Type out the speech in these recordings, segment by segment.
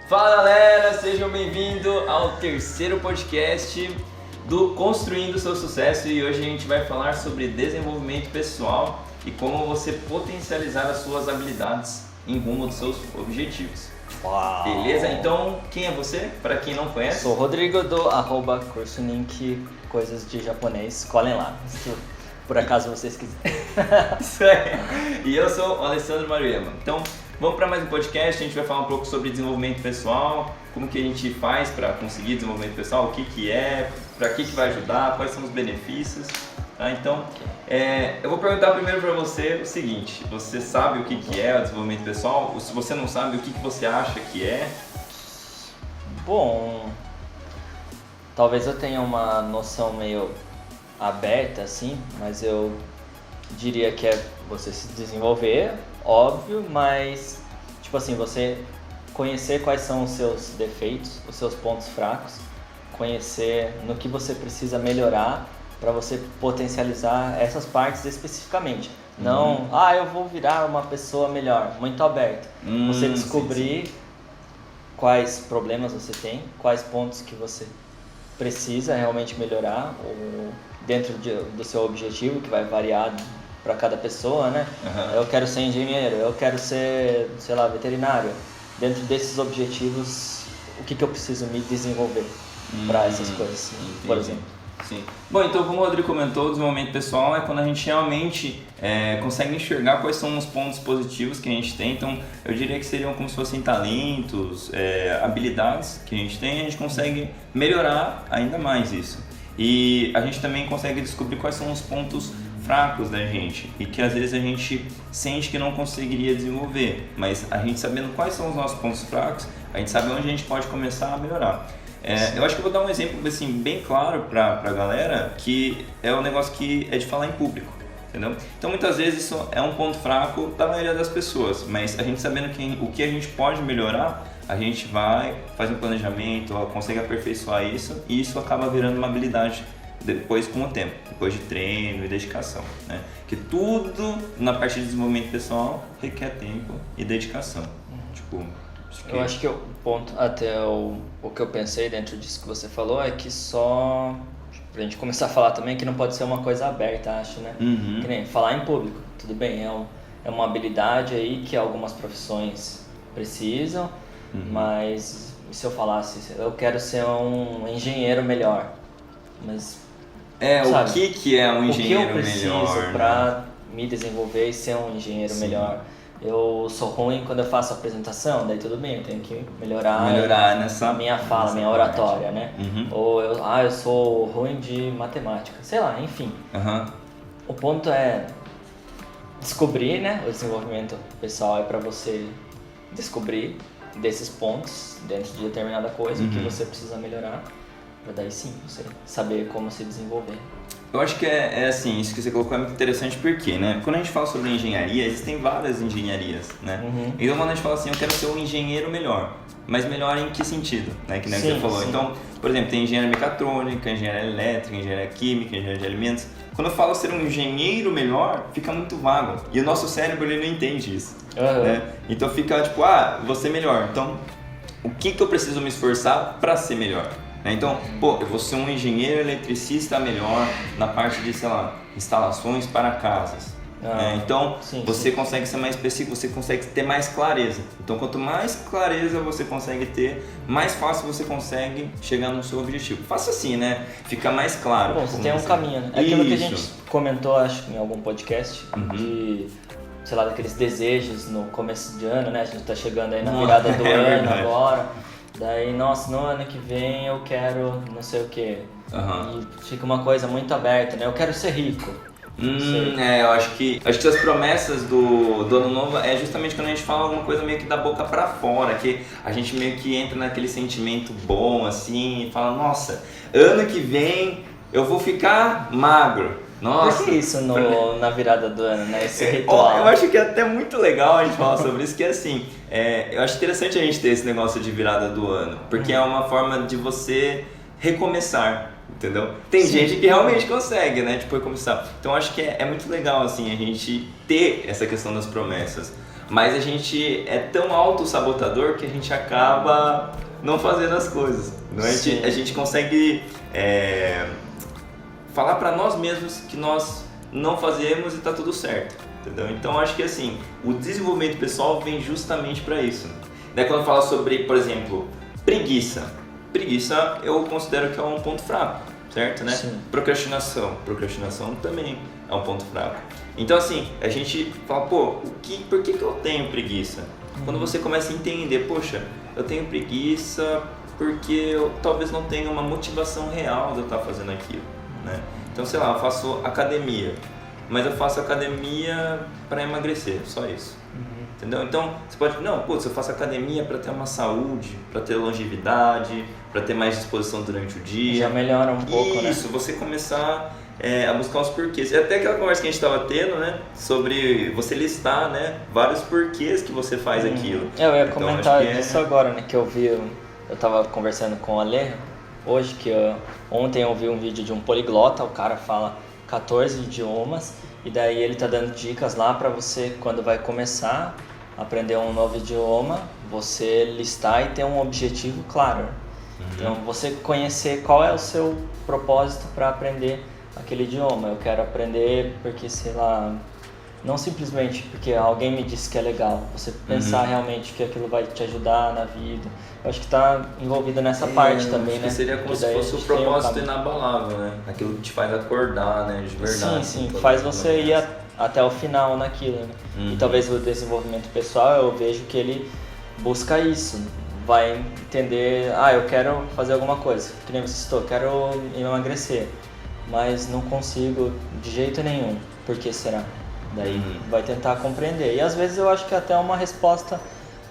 Fala galera, sejam bem-vindos ao terceiro podcast do Construindo Seu Sucesso e hoje a gente vai falar sobre desenvolvimento pessoal e como você potencializar as suas habilidades em rumo dos seus objetivos. Uau. Beleza? Então, quem é você? Para quem não conhece? Sou o Rodrigo do @curso Nink, coisas de japonês, colhem lá, se por acaso vocês quiserem. Isso aí. E eu sou o Alessandro Mariema. Então, vamos para mais um podcast, a gente vai falar um pouco sobre desenvolvimento pessoal, como que a gente faz para conseguir desenvolvimento pessoal, o que é, para que vai ajudar, quais são os benefícios. Tá? Então, eu vou perguntar primeiro para você o seguinte, você sabe o que é o desenvolvimento pessoal? Ou se você não sabe, o que você acha que é? Bom, talvez eu tenha uma noção meio aberta assim, mas eu diria que é você se desenvolver, óbvio, mas tipo assim, você conhecer quais são os seus defeitos, os seus pontos fracos, conhecer no que você precisa melhorar para você potencializar essas partes especificamente. Não, eu vou virar uma pessoa melhor, muito aberto. Você descobrir quais problemas você tem, quais pontos que você precisa realmente melhorar ou dentro do seu objetivo, que vai variar para cada pessoa, né? Eu quero ser engenheiro, eu quero ser, sei lá, veterinário. Dentro desses objetivos, o que eu preciso me desenvolver para essas coisas, por exemplo. Sim. Bom, então como o Rodrigo comentou, o desenvolvimento pessoal é quando a gente realmente consegue enxergar quais são os pontos positivos que a gente tem. Então, eu diria que seriam como se fossem talentos, habilidades que a gente tem e a gente consegue melhorar ainda mais isso. E a gente também consegue descobrir quais são os pontos fracos da gente e que às vezes a gente sente que não conseguiria desenvolver, mas a gente sabendo quais são os nossos pontos fracos, a gente sabe onde a gente pode começar a melhorar. Eu acho que eu vou dar um exemplo assim, bem claro pra galera, que é um negócio que é de falar em público, entendeu? Então muitas vezes isso é um ponto fraco da maioria das pessoas, mas a gente sabendo o que a gente pode melhorar, a gente vai, faz um planejamento, consegue aperfeiçoar isso e isso acaba virando uma habilidade depois com o tempo, depois de treino e dedicação, né? Que tudo na parte de desenvolvimento pessoal requer tempo e dedicação. Eu acho que o ponto, até o que eu pensei dentro disso que você falou é que só, pra gente começar a falar também, que não pode ser uma coisa aberta, acho, né? Que nem falar em público, tudo bem, é uma habilidade aí que algumas profissões precisam, mas se eu falasse, eu quero ser um engenheiro melhor, mas... sabe, o que é um engenheiro melhor? O que eu preciso para me desenvolver e ser um engenheiro melhor? Eu sou ruim quando eu faço apresentação, daí tudo bem, eu tenho que melhorar nessa minha fala, minha oratória, né? Ou eu sou ruim de matemática, sei lá, enfim. O ponto é descobrir, né? O desenvolvimento pessoal é para você descobrir desses pontos dentro de determinada coisa o que você precisa melhorar, para daí sim você saber como se desenvolver. Eu acho que é assim, isso que você colocou é muito interessante porque, né? Quando a gente fala sobre engenharia, existem várias engenharias, né? Então quando a gente fala assim, eu quero ser um engenheiro melhor, mas melhor em que sentido, né? Que nem você falou. Sim. Então, por exemplo, tem engenharia mecatrônica, engenharia elétrica, engenharia química, engenharia de alimentos. Quando eu falo ser um engenheiro melhor, fica muito vago. E o nosso cérebro, ele não entende isso, né? Então fica tipo, você melhor. Então, o que eu preciso me esforçar para ser melhor? Então, eu vou ser um engenheiro eletricista melhor na parte de, sei lá, instalações para casas. Então, você consegue ser mais específico, você consegue ter mais clareza. Então, quanto mais clareza você consegue ter, mais fácil você consegue chegar no seu objetivo. Faça assim, né? Fica mais claro. Bom, você tem um caminho, né? É aquilo que a gente comentou, acho que em algum podcast, de, sei lá, daqueles desejos no começo de ano, né? A gente tá chegando aí na virada do ano agora. Daí, no ano que vem eu quero não sei o que. E fica uma coisa muito aberta, né? Eu quero ser rico. Eu acho que as promessas do ano novo é justamente quando a gente fala alguma coisa meio que da boca pra fora, que a gente meio que entra naquele sentimento bom, assim, e fala, nossa, ano que vem eu vou ficar magro. Nossa, por que isso na virada do ano, né? Esse ritual? Eu acho que é até muito legal a gente falar sobre isso, que é assim, eu acho interessante a gente ter esse negócio de virada do ano, porque é uma forma de você recomeçar, entendeu? Tem gente que realmente consegue, né, tipo, recomeçar. Então acho que é muito legal, assim, a gente ter essa questão das promessas. mas a gente é tão autossabotador que a gente acaba não fazendo as coisas. Não? A gente consegue falar para nós mesmos que nós não fazemos e tá tudo certo, entendeu? Então acho que assim, o desenvolvimento pessoal vem justamente para isso. Daí quando fala sobre, por exemplo, preguiça eu considero que é um ponto fraco, certo, né? Sim. Procrastinação também é um ponto fraco. Então assim, a gente fala, pô, por que eu tenho preguiça? Quando você começa a entender, poxa, eu tenho preguiça porque eu talvez não tenha uma motivação real de eu estar fazendo aquilo, né? Então, sei lá, eu faço academia, mas eu faço academia para emagrecer, só isso. Entendeu? Então, você pode, não, putz, eu faço academia para ter uma saúde, para ter longevidade, para ter mais disposição durante o dia. Já melhora um pouco, né? Isso, você começar a buscar os porquês. E até aquela conversa que a gente estava tendo, né, sobre você listar, né, vários porquês que você faz aquilo. Eu ia então, comentar disso agora, né, que eu estava conversando com o Ale, hoje, ontem eu vi um vídeo de um poliglota, o cara fala 14 idiomas, e daí ele tá dando dicas lá para você, quando vai começar a aprender um novo idioma, você listar e ter um objetivo claro. Então, você conhecer qual é o seu propósito para aprender aquele idioma. Eu quero aprender porque, sei lá, não simplesmente porque alguém me disse que é legal. Você pensar realmente que aquilo vai te ajudar na vida. Eu acho que está envolvido nessa parte também, né? Seria como se fosse o propósito inabalável, né? Aquilo que te faz acordar, né? De verdade. Sim, faz você ir até o final naquilo, né? E talvez o desenvolvimento pessoal, eu vejo que ele busca isso. Vai entender, eu quero fazer alguma coisa, que nem você citou, quero emagrecer, mas não consigo de jeito nenhum, por que será? Daí vai tentar compreender, e às vezes eu acho que até uma resposta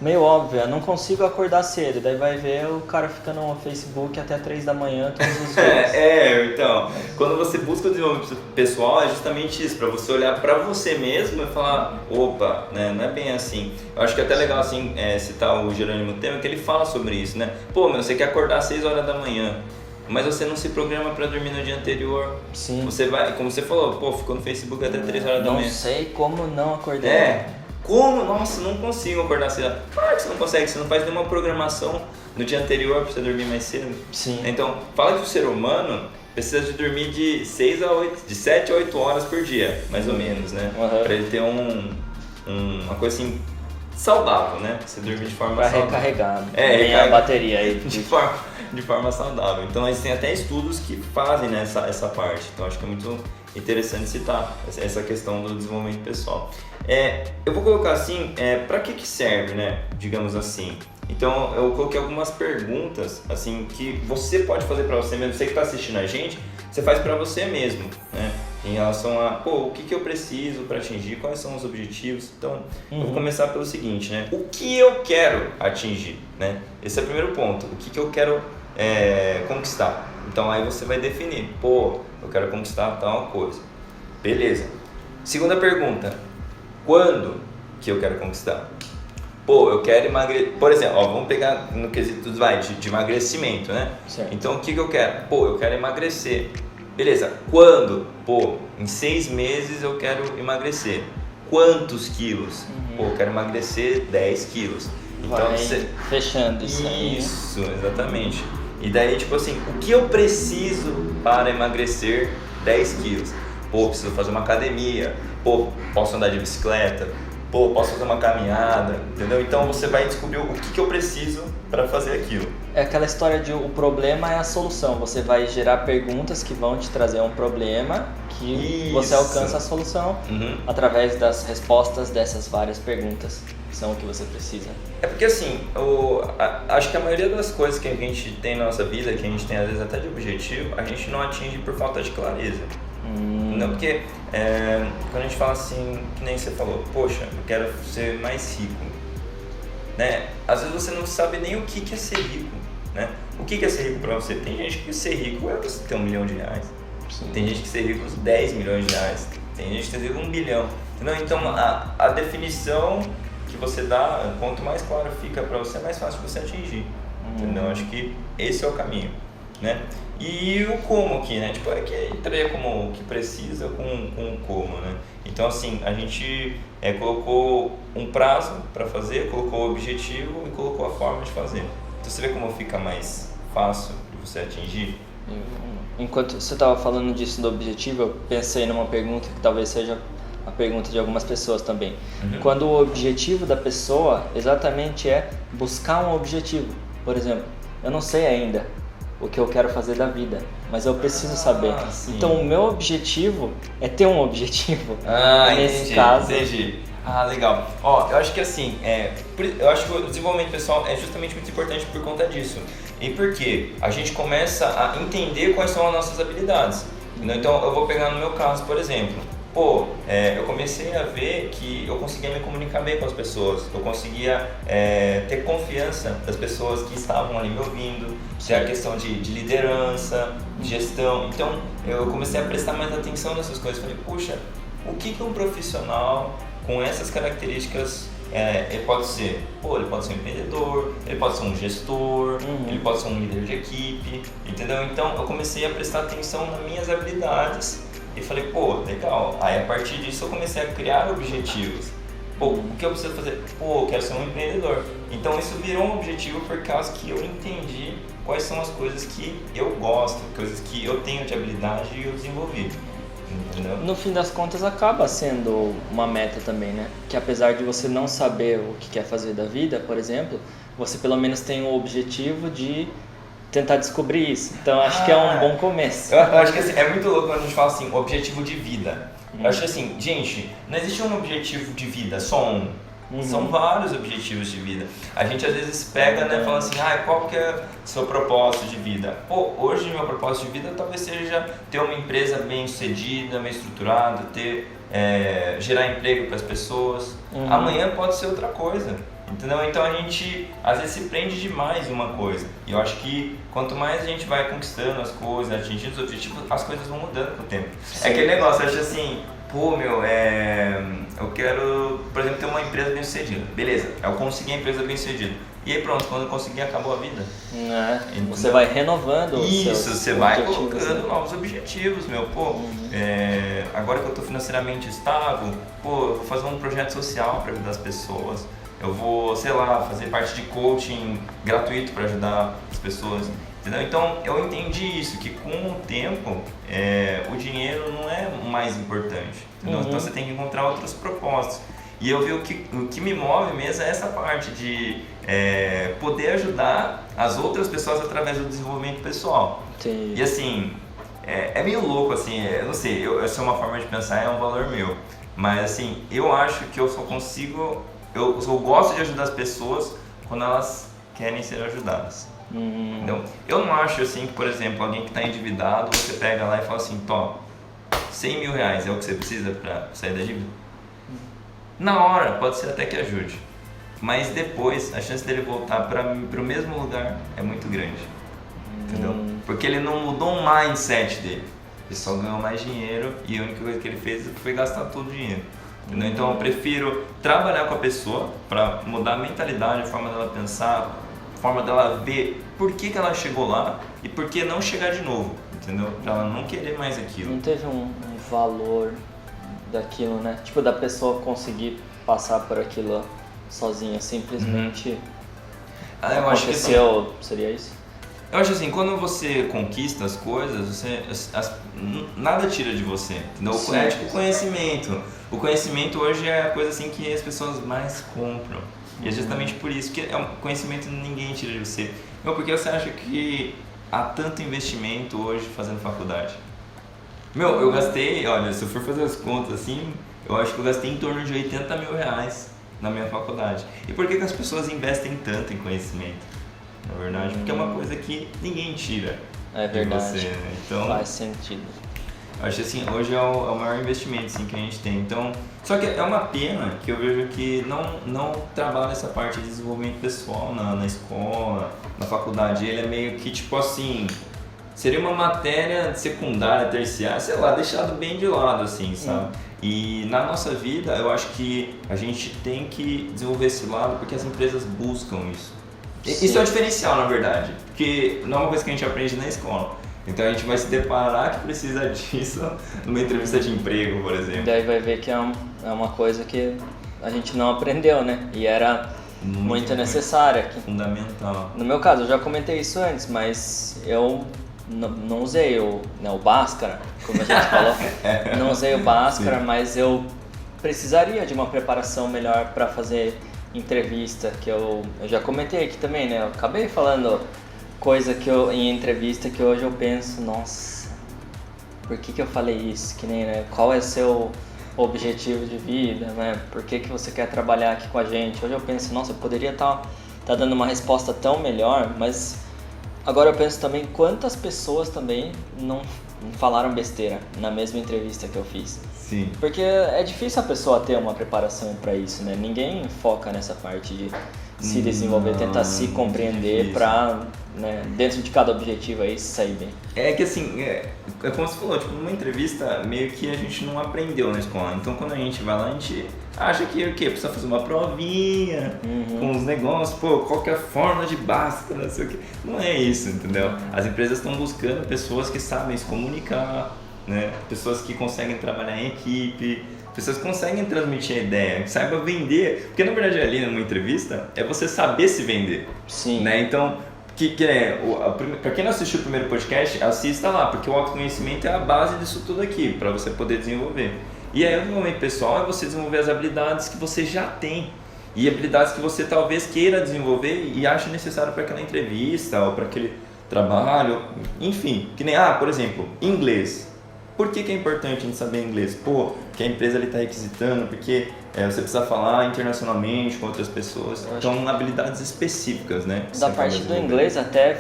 meio óbvia, não consigo acordar cedo, daí vai ver o cara fica no Facebook até 3 da manhã todos os dias. Então, quando você busca o desenvolvimento pessoal é justamente isso, para você olhar para você mesmo e falar, opa, né, não é bem assim. Eu acho que é até legal assim, citar o Jerônimo Temer, que ele fala sobre isso, né? Pô, você quer acordar às 6 horas da manhã, mas você não se programa para dormir no dia anterior. Sim. Você vai, como você falou, pô, ficou no Facebook até 3 horas da manhã. Não sei como não acordar. Como? Nossa, não consigo acordar cedo. Claro que você não consegue, você não faz nenhuma programação no dia anterior para você dormir mais cedo. Sim. Então, fala que o ser humano precisa de dormir de 7 a 8 horas por dia, mais ou menos, né? Para ele ter uma coisa assim saudável, né? Você dormir de forma saudável. Para recarregar. A bateria aí. De forma saudável. Então, tem até estudos que fazem, né, essa parte. Então, acho que é muito interessante citar essa questão do desenvolvimento pessoal. Eu vou colocar assim, para que serve, né? Digamos assim. Então, eu coloquei algumas perguntas assim que você pode fazer para você mesmo. Você que está assistindo a gente, você faz para você mesmo, né? Em relação a, o que eu preciso para atingir, quais são os objetivos. Então, eu vou começar pelo seguinte, né? O que eu quero atingir, né? Esse é o primeiro ponto. O que eu quero conquistar. Então, aí você vai definir, eu quero conquistar tal coisa. Beleza. Segunda pergunta. Quando que eu quero conquistar? Eu quero emagrecer. Por exemplo, vamos pegar no quesito de emagrecimento, né? Certo. Então, o que eu quero? Eu quero emagrecer. Beleza. Quando? Em 6 meses eu quero emagrecer. Quantos quilos? Eu quero emagrecer 10 quilos. Então, vai fechando isso aí. Isso, exatamente. E daí, tipo assim, o que eu preciso para emagrecer 10 quilos? Preciso fazer uma academia. Posso andar de bicicleta. Posso fazer uma caminhada, entendeu? Então você vai descobrir o que eu preciso para fazer aquilo. É aquela história de o problema é a solução. Você vai gerar perguntas que vão te trazer um problema que você alcança a solução através das respostas dessas várias perguntas que são o que você precisa. É porque assim, acho que a maioria das coisas que a gente tem na nossa vida, que a gente tem às vezes até de objetivo, a gente não atinge por falta de clareza. Não, porque quando a gente fala assim, que nem você falou, poxa, eu quero ser mais rico, né? Às vezes você não sabe nem o que é ser rico, né? O que é ser rico pra você? Tem gente que ser rico é você ter R$1 milhão. Sim. Tem gente que ser rico é 10 milhões de reais. Tem gente que ter rico 1 bilhão. Entendeu? Então a definição que você dá, quanto mais claro fica pra você, é mais fácil você atingir. Entendeu? Acho que esse é o caminho. né? E o como aqui, né? Tipo, é que entraria como o que precisa com o como, né? Então, assim, a gente colocou um prazo para fazer, colocou o objetivo e colocou a forma de fazer. Então, você vê como fica mais fácil de você atingir? Enquanto você estava falando disso do objetivo, eu pensei numa pergunta que talvez seja a pergunta de algumas pessoas também. Quando o objetivo da pessoa exatamente é buscar um objetivo. Por exemplo, eu não sei ainda o que eu quero fazer da vida, mas eu preciso saber. Sim. Então, o meu objetivo é ter um objetivo. Nesse caso. Entendi. Legal. Ó, eu acho que assim, eu acho que o desenvolvimento pessoal é justamente muito importante por conta disso. E por quê? A gente começa a entender quais são as nossas habilidades. Então, eu vou pegar no meu caso, por exemplo. Eu comecei a ver que eu conseguia me comunicar bem com as pessoas, eu conseguia ter confiança das pessoas que estavam ali me ouvindo, ter a questão de liderança, de gestão. Então, eu comecei a prestar mais atenção nessas coisas. Falei, puxa, o que um profissional com essas características ele pode ser? Ele pode ser um empreendedor, ele pode ser um gestor, ele pode ser um líder de equipe, entendeu? Então, eu comecei a prestar atenção nas minhas habilidades e falei, legal. Aí, a partir disso, eu comecei a criar objetivos. O que eu preciso fazer? Eu quero ser um empreendedor. Então, isso virou um objetivo por causa que eu entendi quais são as coisas que eu gosto, coisas que eu tenho de habilidade e eu desenvolvi. Entendeu? No fim das contas, acaba sendo uma meta também, né? Que apesar de você não saber o que quer fazer da vida, por exemplo, você pelo menos tem o objetivo de tentar descobrir isso. Então, acho que é um bom começo. Eu acho que assim, é muito louco quando a gente fala assim, objetivo de vida. Eu acho que assim, gente, não existe um objetivo de vida, só um. São vários objetivos de vida. A gente às vezes pega, né, fala assim, qual que é o seu propósito de vida? Hoje meu propósito de vida talvez seja ter uma empresa bem sucedida, bem estruturada, gerar emprego para as pessoas. Amanhã pode ser outra coisa, entendeu? Então a gente às vezes se prende demais em uma coisa. E eu acho que quanto mais a gente vai conquistando as coisas, atingindo os objetivos, as coisas vão mudando com o tempo. Sim. É aquele negócio, eu acho assim, eu quero, por exemplo, ter uma empresa bem sucedida. Beleza, eu consegui a empresa bem sucedida. E aí pronto, quando eu conseguir, acabou a vida. Você vai renovando isso, você vai colocando novos objetivos, agora que eu estou financeiramente estável, eu vou fazer um projeto social para ajudar as pessoas. Eu vou, fazer parte de coaching gratuito para ajudar as pessoas. Entendeu? Então, eu entendi isso, que com o tempo, o dinheiro não é o mais importante. Então, você tem que encontrar outros propósitos. E eu vi o que me move mesmo é essa parte de poder ajudar as outras pessoas através do desenvolvimento pessoal. Sim. E assim, é meio louco, assim, eu não sei, essa é uma forma de pensar, é um valor meu. Mas assim, eu acho que eu só consigo, eu gosto de ajudar as pessoas quando elas querem ser ajudadas. Então, eu não acho assim que, por exemplo, alguém que está endividado, você pega lá e fala assim, 100 mil reais é o que você precisa para sair da dívida? Na hora, pode ser até que ajude, mas depois a chance dele voltar para o mesmo lugar é muito grande, entendeu? Porque ele não mudou o mindset dele, ele só ganhou mais dinheiro e a única coisa que ele fez foi gastar todo o dinheiro. Entendeu? Então eu prefiro trabalhar com a pessoa para mudar a mentalidade, a forma dela pensar, a forma dela ver por que ela chegou lá e por que não chegar de novo, entendeu? Pra ela não querer mais aquilo. Não teve um valor daquilo, né? Tipo, da pessoa conseguir passar por aquilo sozinha, simplesmente eu aconteceu, acho que seria isso? Eu acho assim, quando você conquista as coisas, nada tira de você, entendeu? Sim, é tipo conhecimento. O conhecimento hoje é a coisa assim que as pessoas mais compram. E é justamente por isso que conhecimento ninguém tira de você. Por que você acha que há tanto investimento hoje fazendo faculdade? Eu gastei, olha, se eu for fazer as contas assim, eu acho que eu gastei em torno de 80 mil reais na minha faculdade. E por que as pessoas investem tanto em conhecimento? Na verdade, porque é uma coisa que ninguém tira de você, né? Então, faz sentido. Eu acho assim, hoje é o maior investimento assim, que a gente tem. Então, só que é uma pena que eu vejo que não trabalha essa parte de desenvolvimento pessoal na escola, na faculdade. Ele é meio que tipo assim, seria uma matéria secundária, terciária, sei lá, deixado bem de lado assim, sabe? E na nossa vida, eu acho que a gente tem que desenvolver esse lado porque as empresas buscam isso. Isso é o diferencial, na verdade, porque não é uma coisa que a gente aprende na escola. Então a gente vai se deparar que precisa disso numa entrevista de emprego, por exemplo. Daí vai ver que é uma coisa que a gente não aprendeu, né? E era muito necessária. Fundamental. No meu caso, eu já comentei isso antes, mas eu não usei o Bhaskara, como a gente falou. Não usei o Bhaskara, mas eu precisaria de uma preparação melhor para fazer entrevista, que eu já comentei aqui também, né? Eu acabei falando coisa em entrevista que hoje eu penso, nossa, por que eu falei isso? Que nem, né? Qual é o seu objetivo de vida, né? Por que você quer trabalhar aqui com a gente? Hoje eu penso, nossa, eu poderia estar dando uma resposta tão melhor, mas agora eu penso também quantas pessoas também não falaram besteira na mesma entrevista que eu fiz. Sim. Porque é difícil a pessoa ter uma preparação para isso, né? Ninguém foca nessa parte de se desenvolver, tentar se compreender para, né, dentro de cada objetivo aí sair bem. É que assim, é como você falou, tipo, numa entrevista meio que a gente não aprendeu na escola. Então quando a gente vai lá, a gente acha que o quê? Precisa fazer uma provinha com os negócios, qual que é a forma de Bhaskara, não sei o quê. Não é isso, entendeu? As empresas estão buscando pessoas que sabem se comunicar, né? Pessoas que conseguem trabalhar em equipe, pessoas que conseguem transmitir a ideia, que saibam vender, porque na verdade ali numa entrevista é você saber se vender. Sim. Né? Então, para quem não assistiu o primeiro podcast, assista lá, porque o autoconhecimento é a base disso tudo aqui, para você poder desenvolver. E aí o desenvolvimento pessoal é você desenvolver as habilidades que você já tem e habilidades que você talvez queira desenvolver e ache necessário para aquela entrevista ou para aquele trabalho, enfim, que nem, por exemplo, inglês. Por que é importante a gente saber inglês? Que a empresa está requisitando, porque você precisa falar internacionalmente com outras pessoas. Então, habilidades específicas, né? Da parte do inglês até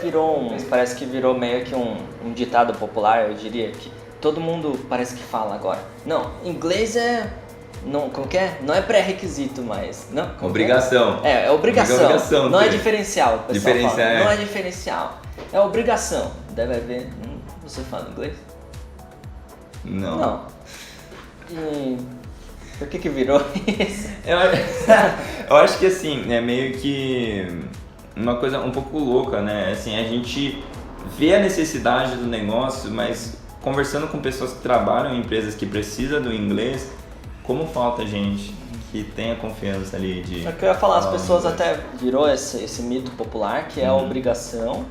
parece que virou meio que um ditado popular, eu diria, que todo mundo parece que fala agora. Não, inglês como que é? Não é pré-requisito mais. Não, obrigação. É obrigação. Não é diferencial, o pessoal diferencial, fala. Não é diferencial. É obrigação. Deve haver. Você fala inglês? Não. E por que virou isso? Eu acho que assim, é meio que uma coisa um pouco louca, né? Assim, a gente vê a necessidade do negócio, mas conversando com pessoas que trabalham em empresas que precisam do inglês, como falta gente que tenha confiança ali de... É que eu ia falar, as pessoas até virou esse mito popular que é a obrigação.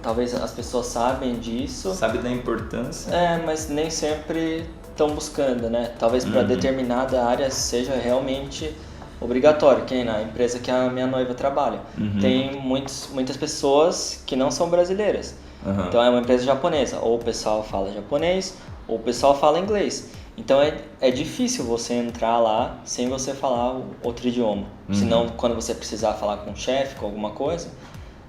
Talvez as pessoas sabem disso. Sabe da importância. Mas nem sempre estão buscando, né? Talvez para determinada área seja realmente obrigatório. Que na empresa que a minha noiva trabalha. Tem muitas pessoas que não são brasileiras. Então é uma empresa japonesa. Ou o pessoal fala japonês, ou o pessoal fala inglês. Então é difícil você entrar lá sem você falar outro idioma. Senão, quando você precisar falar com o chefe, com alguma coisa...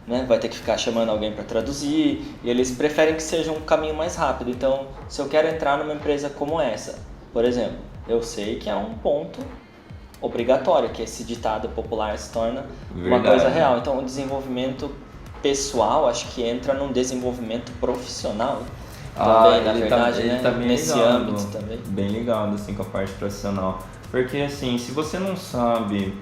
né? Vai ter que ficar chamando alguém para traduzir e eles preferem que seja um caminho mais rápido. Então, se eu quero entrar numa empresa como essa, por exemplo, eu sei que é um ponto obrigatório, que esse ditado popular se torna uma coisa real. Então, o desenvolvimento pessoal, acho que entra num desenvolvimento profissional também, na verdade, ele né? Tá bem Nesse ligado, âmbito também. Bem ligado assim, com a parte profissional. Porque assim, se você não sabe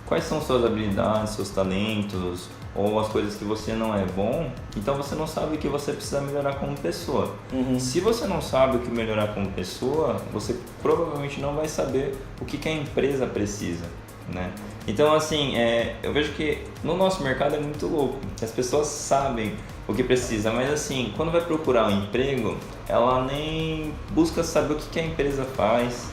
quais são suas habilidades, seus talentos, ou as coisas que você não é bom, então você não sabe o que você precisa melhorar como pessoa. Se você não sabe o que melhorar como pessoa, você provavelmente não vai saber o que a empresa precisa, né? Então, assim, eu vejo que no nosso mercado é muito louco, que as pessoas sabem o que precisa, mas assim, quando vai procurar um emprego, ela nem busca saber o que a empresa faz,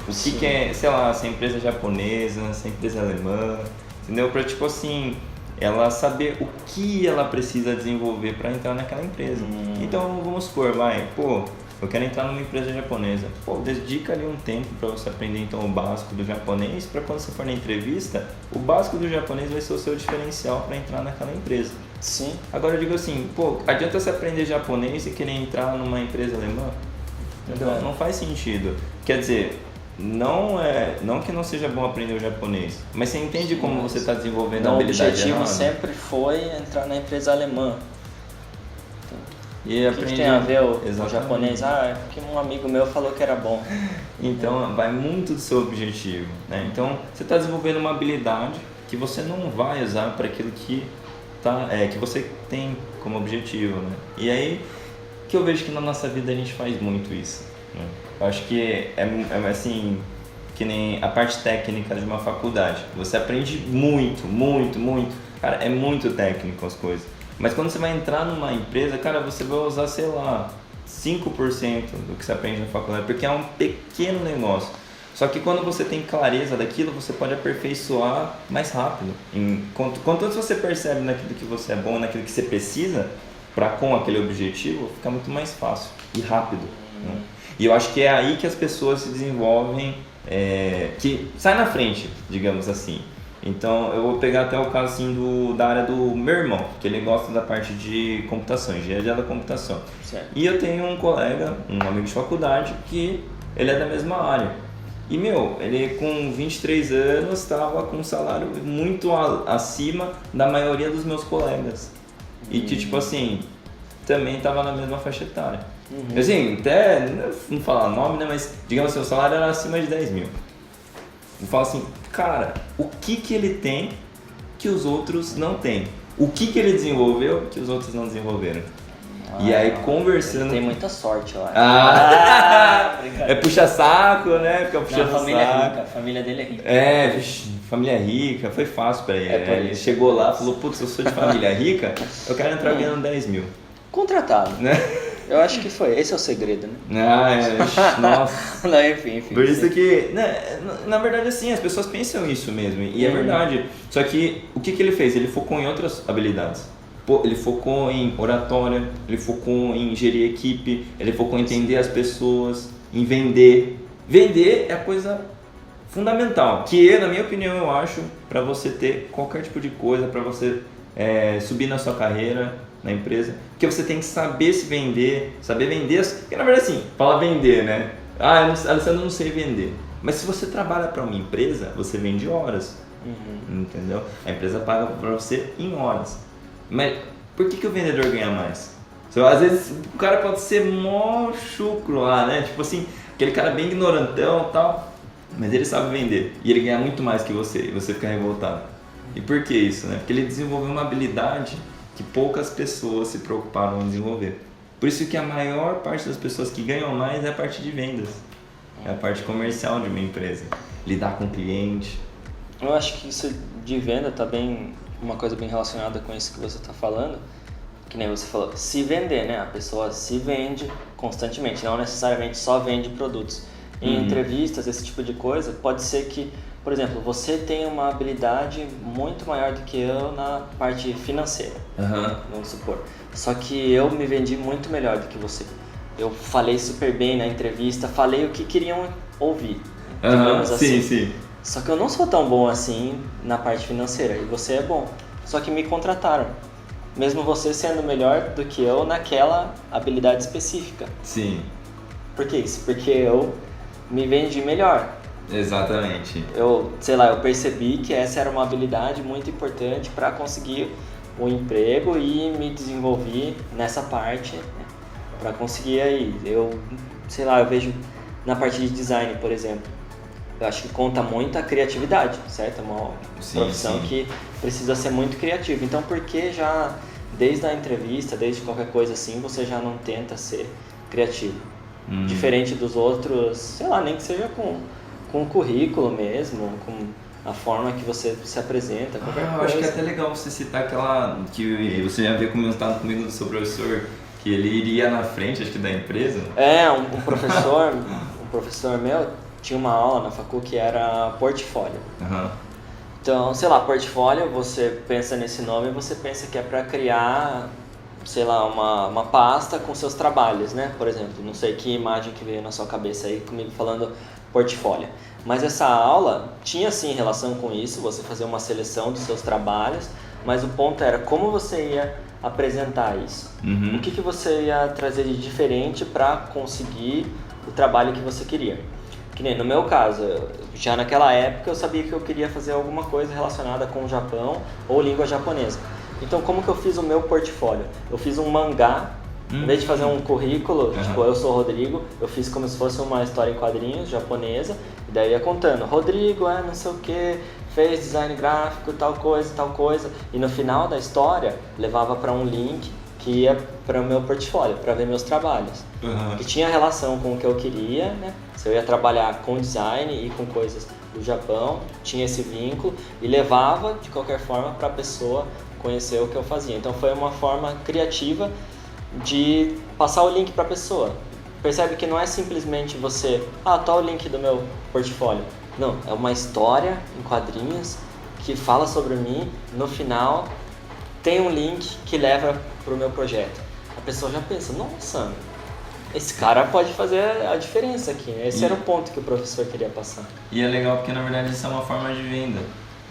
o que é, sei lá, se a empresa é japonesa, se a empresa é alemã, entendeu? Pra, tipo assim, ela saber o que ela precisa desenvolver para entrar naquela empresa. Então, vamos supor, eu quero entrar numa empresa japonesa. Dedica ali um tempo para você aprender então o básico do japonês, para quando você for na entrevista, o básico do japonês vai ser o seu diferencial para entrar naquela empresa. Sim. Agora eu digo assim, adianta você aprender japonês e querer entrar numa empresa alemã? Entendeu? Não faz sentido. Quer dizer, não que não seja bom aprender o japonês, mas você entende como você está desenvolvendo a habilidade. O objetivo sempre foi entrar na empresa alemã. E o que tem a ver o japonês? É porque um amigo meu falou que era bom. Então vai muito do seu objetivo, né? Então você está desenvolvendo uma habilidade que você não vai usar para aquilo que que você tem como objetivo, né? E aí que eu vejo que na nossa vida a gente faz muito isso, né? Eu acho que é assim, que nem a parte técnica de uma faculdade. Você aprende muito, muito, muito. Cara, é muito técnico as coisas. Mas quando você vai entrar numa empresa, cara, você vai usar, sei lá, 5% do que você aprende na faculdade, porque é um pequeno negócio. Só que quando você tem clareza daquilo, você pode aperfeiçoar mais rápido. Quanto antes você percebe naquilo que você é bom, naquilo que você precisa, com aquele objetivo, fica muito mais fácil e rápido, né? E eu acho que é aí que as pessoas se desenvolvem, que sai na frente, digamos assim. Então eu vou pegar até o caso assim, da área do meu irmão, que ele gosta da parte de computação, engenharia da computação. Certo. E eu tenho um colega, um amigo de faculdade, que ele é da mesma área. E ele com 23 anos estava com um salário muito acima da maioria dos meus colegas. E que tipo assim, também estava na mesma faixa etária. Assim, até, não falar nome, né, mas digamos assim, o salário era acima de 10 mil. Eu falo assim, cara, o que ele tem que os outros não têm? O que ele desenvolveu que os outros não desenvolveram? E aí conversando... Ele tem muita sorte, eu acho. É puxa-saco, né? Fica puxando a família saco. é rica, a família dele é rica. Família rica, foi fácil pra ele. Ele chegou lá e falou, putz, eu sou de família rica, eu quero entrar ganhando 10 mil. Contratado. Né? Eu acho que foi. Esse é o segredo, né? Nossa. Não, enfim. Por isso que, né, na verdade, assim, as pessoas pensam isso mesmo, e é verdade. Só que, o que ele fez? Ele focou em outras habilidades. Ele focou em oratória, ele focou em gerir equipe, ele focou em entender as pessoas, em vender. Vender é a coisa fundamental, que na minha opinião, eu acho, para você ter qualquer tipo de coisa, para você subir na sua carreira, na empresa, porque você tem que saber se vender, saber vender, porque na verdade assim, fala vender, né? Alessandro, eu não sei vender. Mas se você trabalha para uma empresa, você vende horas, entendeu? A empresa paga para você em horas. Mas por que o vendedor ganha mais? Às vezes o cara pode ser mó chucro lá, né? Tipo assim, aquele cara bem ignorantão e tal, mas ele sabe vender e ele ganha muito mais que você e você fica revoltado. E por que isso, né? Porque ele desenvolveu uma habilidade que poucas pessoas se preocuparam em desenvolver. Por isso que a maior parte das pessoas que ganham mais é a parte de vendas, é a parte comercial de uma empresa, lidar com o cliente. Eu acho que isso de venda tá bem, uma coisa bem relacionada com isso que você está falando, que nem você falou, se vender, né? A pessoa se vende constantemente, não necessariamente só vende produtos. Em entrevistas, esse tipo de coisa, pode ser que, por exemplo, você tem uma habilidade muito maior do que eu na parte financeira, vamos supor. Só que eu me vendi muito melhor do que você. Eu falei super bem na entrevista, falei o que queriam ouvir, digamos assim. Sim. Só que eu não sou tão bom assim na parte financeira, e você é bom. Só que me contrataram, mesmo você sendo melhor do que eu naquela habilidade específica. Sim. Por que isso? Porque eu me vendi melhor. Exatamente. Eu percebi que essa era uma habilidade muito importante para conseguir o emprego e me desenvolvi nessa parte, né? Para conseguir aí. Eu vejo na parte de design, por exemplo. Eu acho que conta muito a criatividade, certo? É uma profissão que precisa ser muito criativa. Então, por que já, desde a entrevista, desde qualquer coisa assim, você já não tenta ser criativo? Diferente dos outros, nem que seja com o currículo mesmo, com a forma que você se apresenta, qualquer coisa. Eu acho que é até legal você citar aquela que você já havia comentado comigo do seu professor, que ele iria na frente, acho que da empresa. Um professor meu tinha uma aula na facu que era portfólio. Então, portfólio, você pensa nesse nome, você pensa que é para criar, uma pasta com seus trabalhos, né? Por exemplo, não sei que imagem que veio na sua cabeça aí comigo falando portfólio. Mas essa aula tinha sim relação com isso, você fazer uma seleção dos seus trabalhos, mas o ponto era como você ia apresentar isso. O que você ia trazer de diferente para conseguir o trabalho que você queria. Que nem no meu caso, já naquela época eu sabia que eu queria fazer alguma coisa relacionada com o Japão ou língua japonesa. Então como que eu fiz o meu portfólio? Eu fiz um mangá Em vez de fazer um currículo, tipo, eu sou o Rodrigo, eu fiz como se fosse uma história em quadrinhos japonesa, e daí ia contando, Rodrigo não sei o que, fez design gráfico, tal coisa, e no final da história levava para um link que ia para o meu portfólio, para ver meus trabalhos. Que tinha relação com o que eu queria, né? Se eu ia trabalhar com design e com coisas do Japão, tinha esse vínculo e levava de qualquer forma para a pessoa conhecer o que eu fazia. Então foi uma forma criativa de passar o link para a pessoa. Percebe que não é simplesmente você, tá o link do meu portfólio. Não, é uma história em quadrinhos que fala sobre mim, no final tem um link que leva para o meu projeto. A pessoa já pensa, nossa, esse cara pode fazer a diferença aqui. Esse era o ponto que o professor queria passar. E é legal porque na verdade isso é uma forma de venda.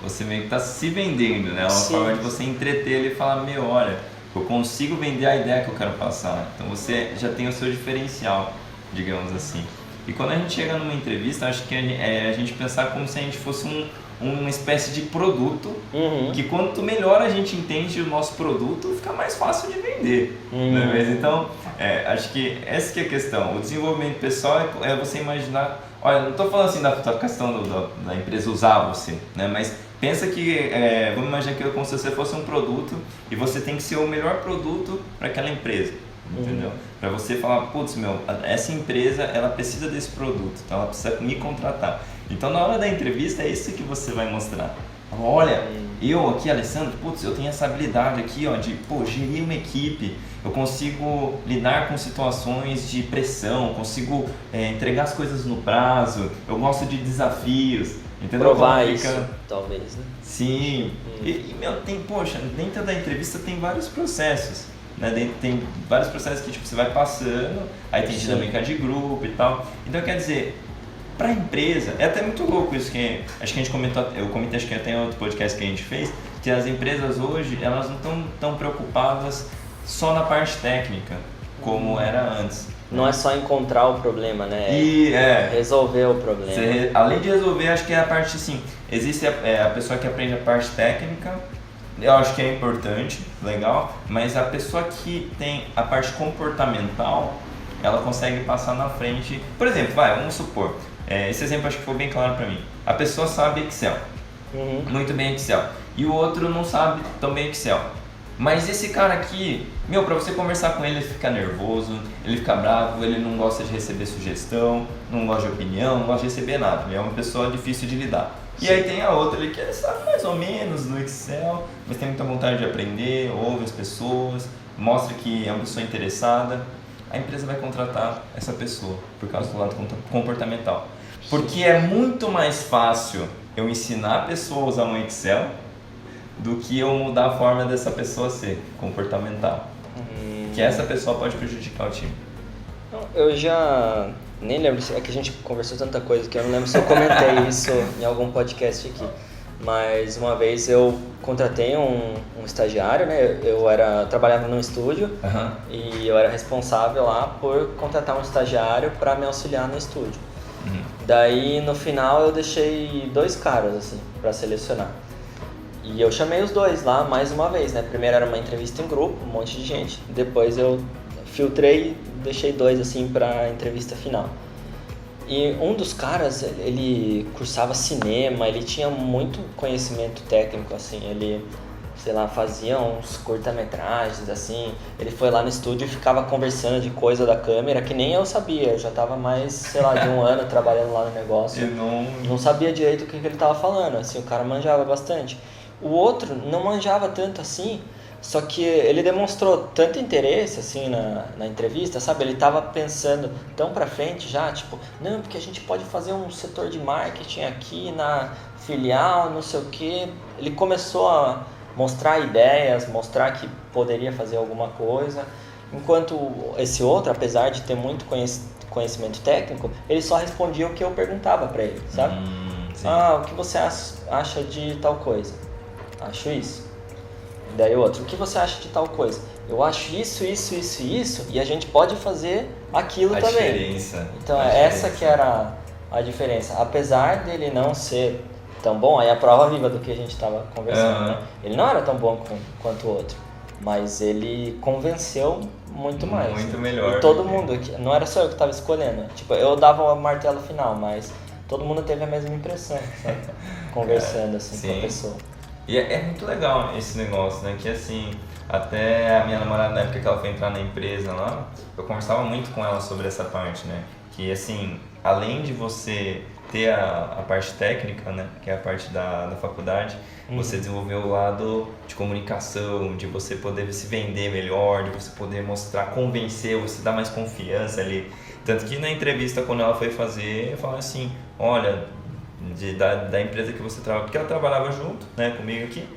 Você meio que está se vendendo, né? É uma forma de você entreter ele e falar, olha, eu consigo vender a ideia que eu quero passar. Então você já tem o seu diferencial, digamos assim. E quando a gente chega numa entrevista, acho que a gente pensar como se a gente fosse uma espécie de produto, que quanto melhor a gente entende o nosso produto, fica mais fácil de vender. Não é mesmo? Então, acho que essa que é a questão. O desenvolvimento pessoal é você imaginar... Olha, não estou falando assim da questão da empresa usar você, né? Mas pensa que, vamos imaginar que como se você fosse um produto e você tem que ser o melhor produto para aquela empresa, entendeu? Para você falar, putz, essa empresa, ela precisa desse produto, então ela precisa me contratar. Então na hora da entrevista é isso que você vai mostrar. Olha, eu aqui, Alessandro, putz, eu tenho essa habilidade aqui, de gerir uma equipe, eu consigo lidar com situações de pressão, consigo entregar as coisas no prazo, eu gosto de desafios, entendeu? Provar isso, talvez, né? Sim, dentro da entrevista tem vários processos, né? Tem vários processos que você vai passando, aí tem dinâmica de grupo e tal, então quer dizer... Para a empresa, é até muito louco isso que acho que a gente comentou, eu comentei acho que até em outro podcast que a gente fez, que as empresas hoje, elas não estão tão preocupadas só na parte técnica, como era antes. Não é só encontrar o problema, né? Resolver o problema. Além de resolver, acho que é a parte assim, existe a pessoa que aprende a parte técnica, eu acho que é importante, legal, mas a pessoa que tem a parte comportamental, ela consegue passar na frente. Por exemplo, vamos supor, esse exemplo acho que foi bem claro para mim. A pessoa sabe Excel, muito bem Excel, e o outro não sabe tão bem Excel. Mas esse cara aqui, para você conversar com ele fica nervoso, ele fica bravo, ele não gosta de receber sugestão, não gosta de opinião, não gosta de receber nada, ele é uma pessoa difícil de lidar. E aí tem a outra ali que sabe mais ou menos no Excel, mas tem muita vontade de aprender, ouve as pessoas, mostra que é uma pessoa interessada. A empresa vai contratar essa pessoa por causa do lado comportamental. Porque é muito mais fácil eu ensinar a pessoa a usar um Excel do que eu mudar a forma dessa pessoa ser comportamental. Que essa pessoa pode prejudicar o time. Eu já nem lembro, é que a gente conversou tanta coisa que eu não lembro se eu comentei isso em algum podcast aqui. Mas uma vez eu contratei um estagiário, né? Eu trabalhava num estúdio e eu era responsável lá por contratar um estagiário para me auxiliar no estúdio. Daí no final eu deixei 2 caras assim para selecionar. E eu chamei os 2 lá mais uma vez, né? Primeiro era uma entrevista em grupo, um monte de gente. Depois eu filtrei e deixei 2 assim para entrevista final. E um dos caras, ele cursava cinema, ele tinha muito conhecimento técnico, assim, ele, fazia uns curta-metragens, assim, ele foi lá no estúdio e ficava conversando de coisa da câmera que nem eu sabia, eu já tava mais, de um ano trabalhando lá no negócio, não sabia direito o que ele tava falando, assim, o cara manjava bastante. O outro não manjava tanto assim, só que ele demonstrou tanto interesse assim na entrevista, sabe? Ele estava pensando tão pra frente já, não, porque a gente pode fazer um setor de marketing aqui na filial, não sei o quê. Ele começou a mostrar ideias, mostrar que poderia fazer alguma coisa, enquanto esse outro, apesar de ter muito conhecimento técnico, ele só respondia o que eu perguntava para ele, sabe? O que você acha de tal coisa? Acho isso. Daí outro, o que você acha de tal coisa? Eu acho isso, e a gente pode fazer aquilo também. A diferença. Então essa que era a diferença. Apesar dele não ser tão bom, aí a prova viva do que a gente estava conversando, né? Ele não era tão bom quanto o outro. mas ele convenceu muito mais. Muito melhor. E todo mundo, não era só eu que estava escolhendo. Tipo, eu dava o martelo final, mas todo mundo teve a mesma impressão, sabe? Conversando assim com a pessoa. E é muito legal esse negócio, né? Que assim, até a minha namorada, na época que ela foi entrar na empresa lá, eu conversava muito com ela sobre essa parte, né? Que assim, além de você ter a parte técnica, né? Que é a parte da faculdade, você desenvolveu o lado de comunicação, de você poder se vender melhor, de você poder mostrar, convencer, você dar mais confiança ali. Tanto que na entrevista, quando ela foi fazer, eu falei assim, olha, da empresa que você trabalha, porque ela trabalhava junto, né, comigo aqui,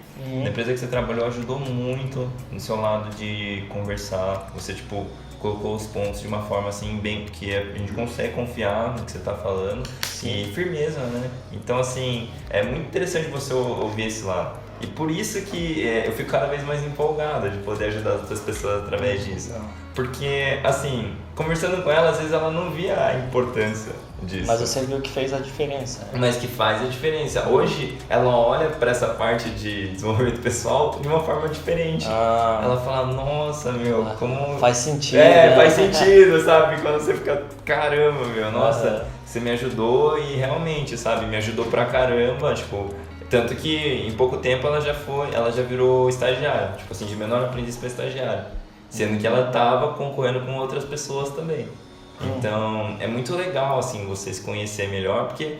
na empresa que você trabalhou ajudou muito no seu lado de conversar, você tipo colocou os pontos de uma forma assim bem que a gente consegue confiar no que você está falando. Sim. E firmeza, né? Então assim, é muito interessante você ouvir esse lado. E por isso que eu fico cada vez mais empolgado de poder ajudar outras pessoas através disso. Porque, assim, conversando com ela, às vezes ela não via a importância disso. Mas você viu que fez a diferença. Né? Mas que faz a diferença. Hoje, ela olha para essa parte de desenvolvimento pessoal de uma forma diferente. Ela fala, nossa, meu, como... Faz sentido. Faz sentido, sabe? Quando você fica, caramba, meu, nossa, você me ajudou e realmente, sabe? Me ajudou pra caramba, tipo... Tanto que em pouco tempo ela já virou estagiária, tipo assim, de menor aprendiz para estagiária. Sendo que ela estava concorrendo com outras pessoas também. Então, é muito legal, assim, você se conhecer melhor, porque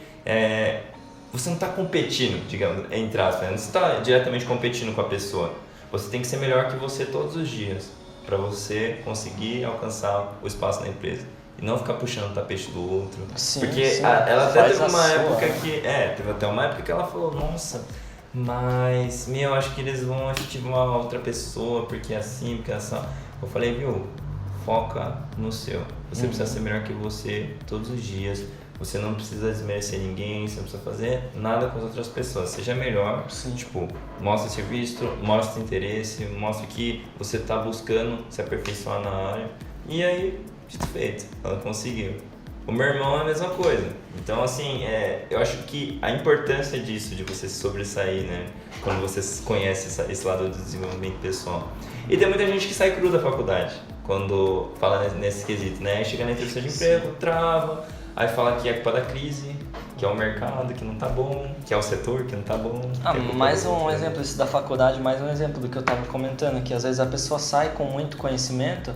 você não está competindo, digamos, entre aspas, né? Não está diretamente competindo com a pessoa. Você tem que ser melhor que você todos os dias, para você conseguir alcançar o espaço na empresa. E não ficar puxando o tapete do outro. Sim, porque sim. Ela até teve uma época que... teve até uma época que ela falou, nossa, mas, eu acho que eles vão efetivar uma outra pessoa, porque é assim, porque é assim. Eu falei, viu, foca no seu. Você precisa ser melhor que você todos os dias. Você não precisa desmerecer ninguém, você não precisa fazer nada com as outras pessoas. Seja melhor, tipo, mostra serviço, mostra interesse, mostra que você está buscando se aperfeiçoar na área. E aí... feito, ela conseguiu. O meu irmão é a mesma coisa. Então, assim, eu acho que a importância disso, de você se sobressair, né? Quando você conhece esse lado do desenvolvimento pessoal. E tem muita gente que sai cru da faculdade, quando fala nesse quesito, né? Aí chega na entrevista de emprego, trava, aí fala que é culpa da crise, que é o mercado que não tá bom, que é o setor que não tá bom. Mais um exemplo isso da faculdade, mais um exemplo do que eu tava comentando, que às vezes a pessoa sai com muito conhecimento,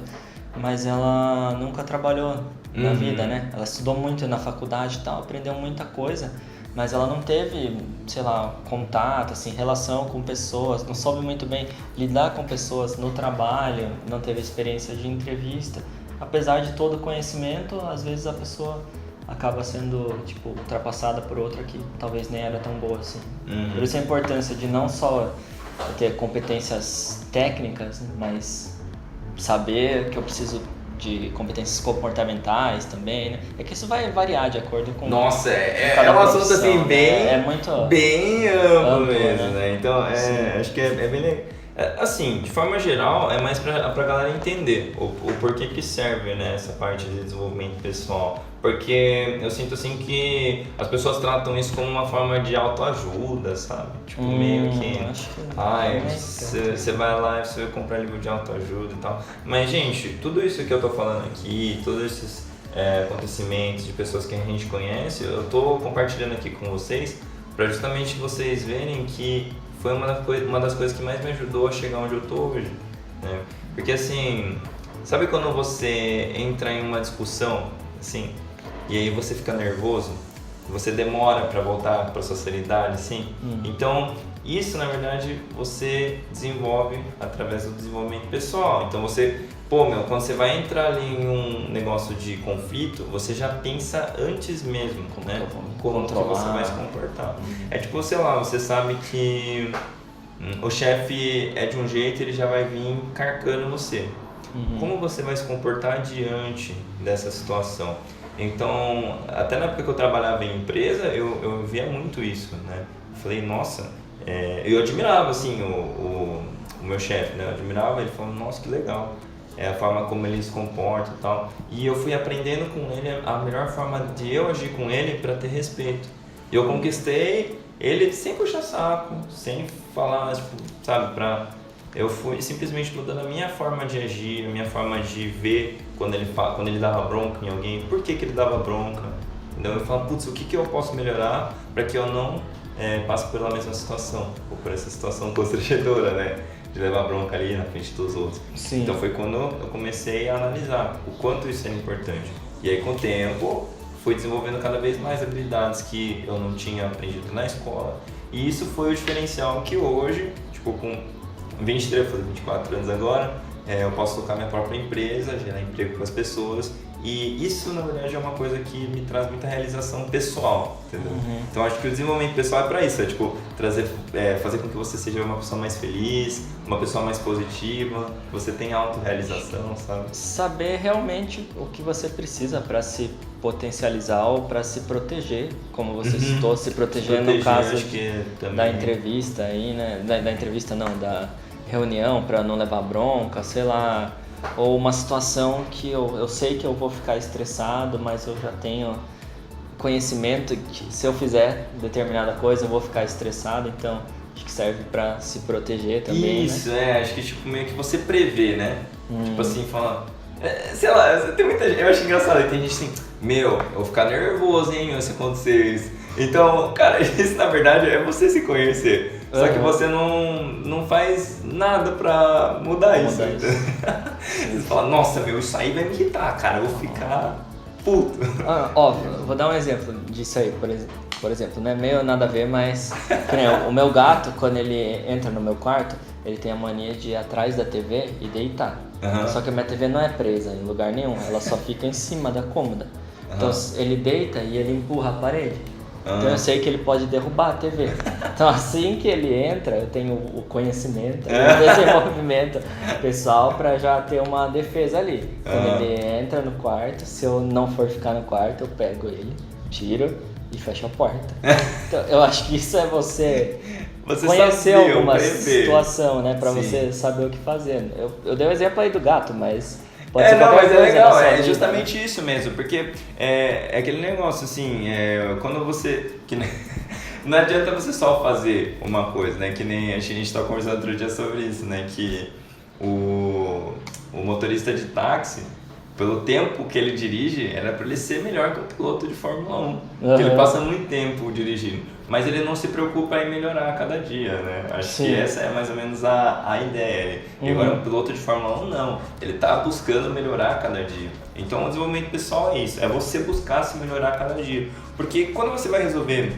mas ela nunca trabalhou na vida, né? Ela estudou muito na faculdade e tal, aprendeu muita coisa, mas ela não teve, sei lá, contato, assim, relação com pessoas, não soube muito bem lidar com pessoas no trabalho, não teve experiência de entrevista. Apesar de todo o conhecimento, às vezes a pessoa acaba sendo, tipo, ultrapassada por outra que talvez nem era tão boa assim. Por isso a importância de não só ter competências técnicas, mas saber que eu preciso de competências comportamentais também, né? É que isso vai variar de acordo com... Nossa, é um assunto assim bem, bem amplo mesmo, né? Então, acho que é bem legal. Assim, de forma geral, é mais pra galera entender o porquê que serve, né, essa parte de desenvolvimento pessoal. Porque eu sinto assim que as pessoas tratam isso como uma forma de autoajuda, sabe? Tipo, meio que... você vai lá e você vai comprar livro de autoajuda e tal. Mas, gente, tudo isso que eu tô falando aqui, todos esses acontecimentos de pessoas que a gente conhece, eu tô compartilhando aqui com vocês pra justamente vocês verem que foi uma das coisas que mais me ajudou a chegar onde eu tô hoje, né? Porque assim, sabe quando você entra em uma discussão, assim, e aí você fica nervoso, você demora pra voltar pra sua seriedade, assim? Então, isso na verdade você desenvolve através do desenvolvimento pessoal. Então você, quando você vai entrar ali em um negócio de conflito, você já pensa antes mesmo, né? Como que você vai se comportar. É tipo, sei lá, você sabe que o chefe é de um jeito, ele já vai vir carcando você. Como você vai se comportar diante dessa situação? Então, até na época que eu trabalhava em empresa, eu via muito isso, né? Eu falei, nossa, eu admirava, assim, o meu chefe, né? Eu admirava, ele falou, nossa, que legal. A forma como ele se comporta e tal. E eu fui aprendendo com ele a melhor forma de eu agir com ele para ter respeito. E eu conquistei ele sem puxar saco, sem falar, tipo, sabe, pra eu fui simplesmente mudando a minha forma de agir, a minha forma de ver quando ele dava bronca em alguém, por que ele dava bronca. Então eu falo, putz, o que eu posso melhorar para que eu não passe pela mesma situação, ou por essa situação constrangedora, né? De levar bronca ali na frente dos outros. Sim. Então foi quando eu comecei a analisar o quanto isso era importante. E aí com o tempo fui desenvolvendo cada vez mais habilidades que eu não tinha aprendido na escola. E isso foi o diferencial que hoje, tipo com 23, fazer 24 anos agora, eu posso tocar minha própria empresa, gerar emprego para as pessoas. E isso, na verdade, é uma coisa que me traz muita realização pessoal, entendeu? Então, acho que o desenvolvimento pessoal é para isso, é tipo, fazer com que você seja uma pessoa mais feliz, uma pessoa mais positiva, que você tenha autorrealização, sabe? Saber realmente o que você precisa para se potencializar ou para se proteger, como você citou, se proteger no caso da entrevista aí, né? Da entrevista não, da reunião, para não levar bronca, sei lá. Ou uma situação que eu sei que eu vou ficar estressado, mas eu já tenho conhecimento que se eu fizer determinada coisa eu vou ficar estressado, então acho que serve pra se proteger também, isso, né? Acho que tipo, meio que você prevê, né? Tipo assim, fala... sei lá, tem muita gente... Eu acho engraçado, tem gente assim... eu vou ficar nervoso, hein, se acontecer isso. Então, cara, isso na verdade é você se conhecer. Só que você não faz nada pra mudar isso. Você fala, nossa, isso aí vai me irritar, cara, eu vou ficar puto. Vou dar um exemplo disso aí, por exemplo, não é meio nada a ver, mas o meu gato, quando ele entra no meu quarto, ele tem a mania de ir atrás da TV e deitar. Só que a minha TV não é presa em lugar nenhum, ela só fica em cima da cômoda. Então ele deita e ele empurra a parede. Então eu sei que ele pode derrubar a TV. Então assim que ele entra, eu tenho o conhecimento, o desenvolvimento pessoal para já ter uma defesa ali. Quando ele entra no quarto, se eu não for ficar no quarto, eu pego ele, tiro e fecho a porta. Então eu acho que isso é você conhecer alguma situação, né? Para você saber o que fazer. Eu dei o exemplo aí do gato, mas... mas é legal, é justamente isso mesmo, porque é aquele negócio assim, quando você... não adianta você só fazer uma coisa, né, que nem a gente estava conversando outro dia sobre isso, né, que o motorista de táxi, pelo tempo que ele dirige, era para ele ser melhor que o piloto de Fórmula 1, porque ele passa muito tempo dirigindo, mas ele não se preocupa em melhorar a cada dia, né? Acho que essa é mais ou menos a ideia. E agora um piloto de Fórmula 1 não, ele está buscando melhorar a cada dia. Então o desenvolvimento pessoal é isso, é você buscar se melhorar a cada dia, porque quando você vai resolver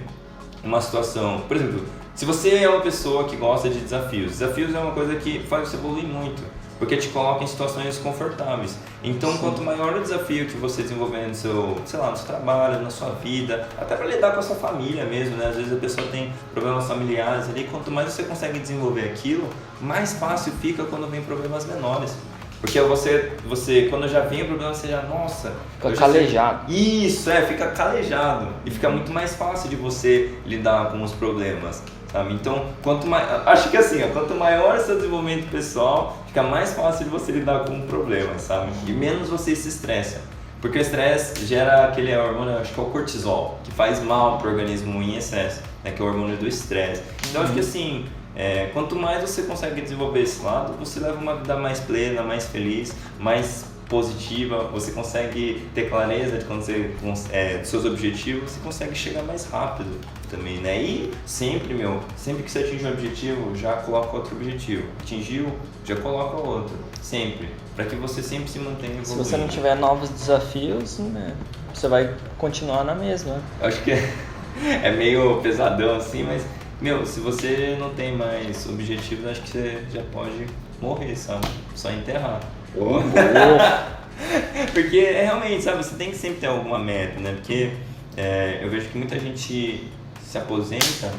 uma situação, por exemplo, se você é uma pessoa que gosta de desafios é uma coisa que faz você evoluir muito, porque te coloca em situações desconfortáveis. Então, quanto maior o desafio que você desenvolver no seu, sei lá, no seu trabalho, na sua vida, até para lidar com a sua família mesmo, né? Às vezes a pessoa tem problemas familiares ali, quanto mais você consegue desenvolver aquilo, mais fácil fica quando vem problemas menores. Porque você quando já vem o problema, você já, nossa... Fica calejado. Isso, fica calejado. E fica muito mais fácil de você lidar com os problemas, sabe? Então, acho que assim, quanto maior o seu desenvolvimento pessoal, fica mais fácil de você lidar com o problema, sabe? E menos você se estressa. Porque o estresse gera aquele hormônio, acho que é o cortisol, que faz mal pro organismo em excesso, né? Que é o hormônio do estresse. Então, acho que assim... quanto mais você consegue desenvolver esse lado, você leva uma vida mais plena, mais feliz, mais positiva, você consegue ter clareza de quando dos seus objetivos, você consegue chegar mais rápido também, né? E sempre que você atinge um objetivo, já coloca outro objetivo. Atingiu, já coloca outro. Sempre. Para que você sempre se mantenha evoluindo. Se você não tiver novos desafios, né, você vai continuar na mesma. Acho que é meio pesadão assim, mas... se você não tem mais objetivos, acho que você já pode morrer, sabe? Só enterrar. Porque realmente, sabe, você tem que sempre ter alguma meta, né? Porque eu vejo que muita gente se aposenta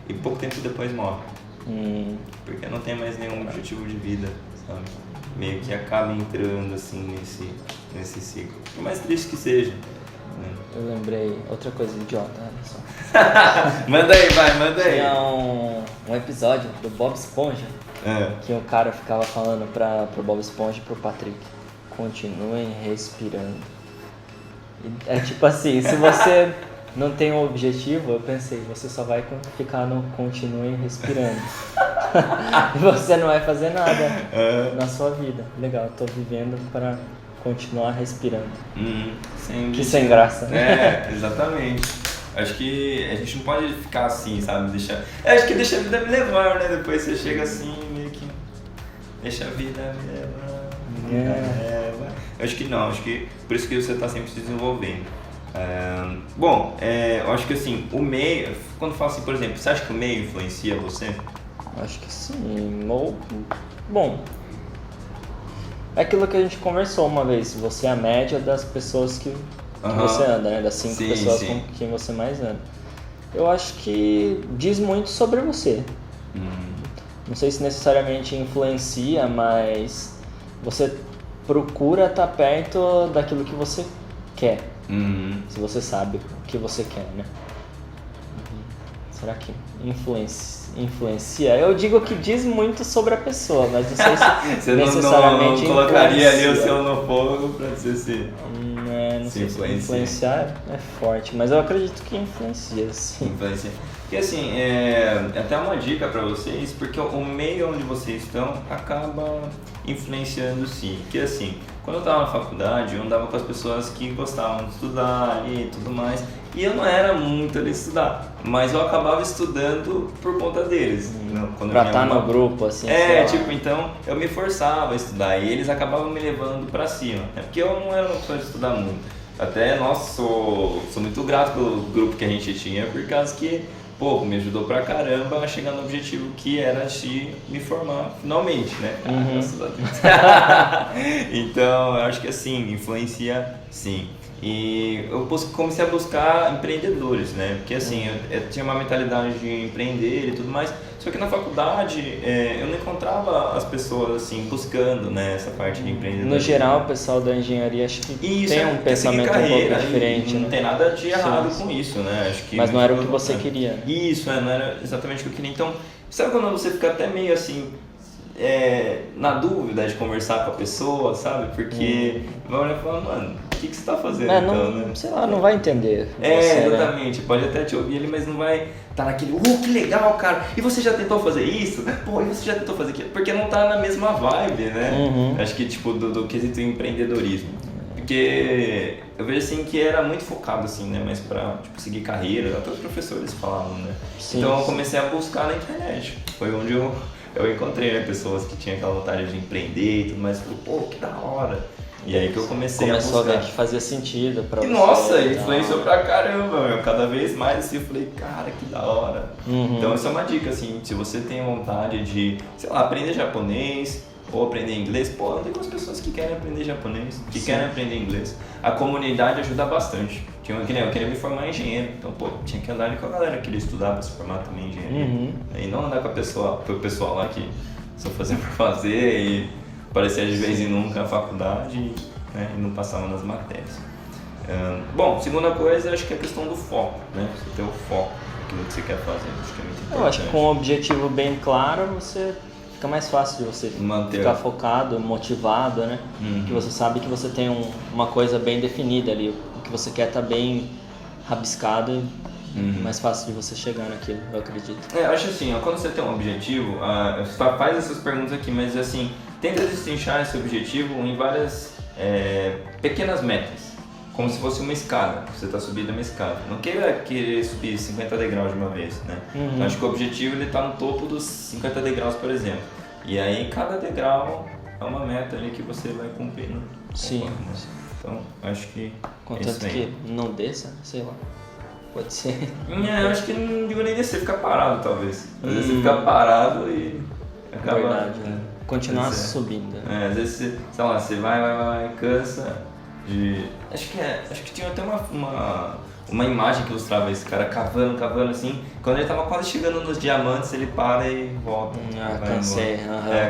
e pouco tempo depois morre. Porque não tem mais nenhum objetivo de vida, sabe? Meio que acaba entrando assim nesse ciclo. Por mais triste que seja. Eu lembrei outra coisa idiota, olha só. manda aí. Tinha um episódio do Bob Esponja que o cara ficava falando pro Bob Esponja e pro Patrick: continuem respirando. E é tipo assim, se você não tem um objetivo, eu pensei, você só vai ficar no continuem respirando. e você não vai fazer nada na sua vida. Legal, tô vivendo para continuar respirando. Sem graça. Exatamente. Acho que a gente não pode ficar assim, sabe? Acho que deixa a vida me levar, né? Depois você chega assim, meio que deixa a vida me levar. Acho que não, acho que por isso que você está sempre se desenvolvendo. Eu acho que assim, o meio, quando fala assim, por exemplo, você acha que o meio influencia você? Acho que sim. Bom, é aquilo que a gente conversou uma vez, você é a média das pessoas que você anda, né? Das 5 pessoas com quem você mais anda. Eu acho que diz muito sobre você. Não sei se necessariamente influencia, mas você procura estar perto daquilo que você quer. Se você sabe o que você quer, né? Será que influencia? Eu digo que diz muito sobre a pessoa, mas não sei se você necessariamente não colocaria ali o seu no fogo pra dizer se... Não sei se influenciar é forte, mas eu acredito que influencia, sim. Influencia. E assim, até uma dica pra vocês, porque o meio onde vocês estão acaba influenciando sim. Porque assim, quando eu estava na faculdade, eu andava com as pessoas que gostavam de estudar e tudo mais. E eu não era muito ali estudar, mas eu acabava estudando por conta deles. Pra estar no grupo, assim. Então eu me forçava a estudar e eles acabavam me levando pra cima. Porque eu não era uma pessoa de estudar muito. Até, sou muito grato pelo grupo que a gente tinha, por causa que, me ajudou pra caramba a chegar no objetivo que era de me formar finalmente, né? Graças a Deus. Então, eu acho que assim, influencia sim. E eu comecei a buscar empreendedores, né? Porque assim, eu tinha uma mentalidade de empreender e tudo mais, só que na faculdade eu não encontrava as pessoas assim, buscando, né, essa parte de empreendedorismo. No geral, o pessoal da engenharia acho que tem um pensamento um pouco diferente. Não tem nada de errado com isso, né? Acho que mas não era o que você queria. Isso, não era exatamente o que eu queria. Então, sabe quando você fica até meio assim... na dúvida de conversar com a pessoa, sabe? Porque vai olhar e falar, mano, o que você tá fazendo então, né? Sei lá, não vai entender. Exatamente, né? Pode até te ouvir ele, mas não vai tá naquele, que legal, cara, e você já tentou fazer isso? E você já tentou fazer aquilo? Porque não tá na mesma vibe, né? Acho que, tipo, do quesito empreendedorismo. Porque eu vejo, assim, que era muito focado, assim, né? Mas pra, seguir carreira, até os professores falavam, né? Então eu comecei a buscar na internet. Foi onde eu encontrei, né, pessoas que tinham aquela vontade de empreender e tudo mais. Falei, que da hora. E aí que eu comecei a buscar. Começou a ver que fazia sentido pra você. Nossa, influenciou pra caramba, meu. Cada vez mais assim, eu falei, cara, que da hora. Então essa é uma dica, assim, se você tem vontade de, sei lá, aprender japonês ou aprender inglês, ande com as pessoas que querem aprender japonês, que querem aprender inglês. A comunidade ajuda bastante. Eu queria me formar em engenheiro, então, tinha que andar ali com a galera que queria estudar pra se formar também em engenharia. E não andar com o pessoal lá que só fazia por fazer e aparecia de vez em nunca na faculdade, né, e não passava nas matérias. Segunda coisa, acho que é a questão do foco, né? Você ter o foco naquilo que você quer fazer, acho que é muito importante. Eu acho que com um objetivo bem claro, fica mais fácil de você ficar focado, motivado, né? Que você sabe que você tem uma coisa bem definida ali, o que você quer tá bem rabiscado e mais fácil de você chegar naquilo, eu acredito. Eu acho assim, quando você tem um objetivo, faz essas perguntas aqui, mas assim, tenta destrinchar esse objetivo em várias pequenas metas, como se fosse uma escada, você está subindo uma escada. Não querer subir 50 degraus de uma vez, né? Então, acho que o objetivo ele está no topo dos 50 degraus, por exemplo. E aí cada degrau é uma meta ali que você vai cumprindo. Sim. Né? Então, acho que contanto que não desça, sei lá. Pode ser. Eu acho que não digo nem descer, ficar parado talvez. Às vezes você fica parado e acaba... Verdade, né? Continuar subindo. Às vezes você, sei lá, você vai, cansa de... Acho que tinha até uma imagem que ilustrava esse cara cavando assim. Quando ele tava quase chegando nos diamantes, ele para e volta. Cansei.